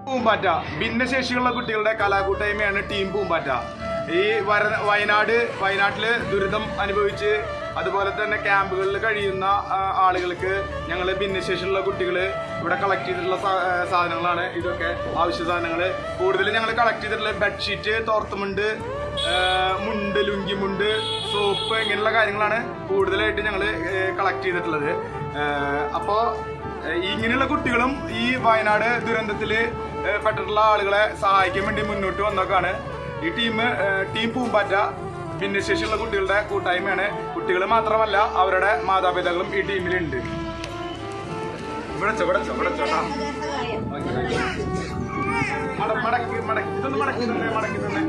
പൂമ്പാറ്റ ഭിന്നശേഷിയുള്ള കുട്ടികളുടെ കലാകൂട്ടായ്മയാണ് ടീം പൂമ്പാറ്റ. ഈ വയനാട്ടിൽ ദുരിതം അനുഭവിച്ച് അതുപോലെ തന്നെ ക്യാമ്പുകളിൽ കഴിയുന്ന ആളുകൾക്ക് ഞങ്ങൾ ഭിന്നശേഷിയുള്ള കുട്ടികൾ ഇവിടെ കളക്ട് ചെയ്തിട്ടുള്ള സാധനങ്ങളാണ് ഇതൊക്കെ. ആവശ്യ സാധനങ്ങൾ കൂടുതൽ ഞങ്ങൾ കളക്ട് ചെയ്തിട്ടുള്ള ബെഡ്ഷീറ്റ്, തോർത്തുമുണ്ട്, മുണ്ട്, ലുങ്കിമുണ്ട്, സോപ്പ് ഇങ്ങനെയുള്ള കാര്യങ്ങളാണ് കൂടുതലായിട്ട് ഞങ്ങൾ കളക്ട് ചെയ്തിട്ടുള്ളത്. അപ്പോൾ ഇങ്ങനെയുള്ള കുട്ടികളും ഈ വയനാട് ദുരന്തത്തിൽ പെട്ടിട്ടുള്ള ആളുകളെ സഹായിക്കാൻ വേണ്ടി മുന്നോട്ട് വന്നൊക്കെയാണ് ഈ ടീം പൂമ്പാറ്റ. ഭിന്നശേഷിയുള്ള കുട്ടികളുടെ കൂട്ടായ്മയാണ്. കുട്ടികൾ മാത്രമല്ല അവരുടെ മാതാപിതാക്കളും ഈ ടീമിലുണ്ട്. മടക്കി തന്നെ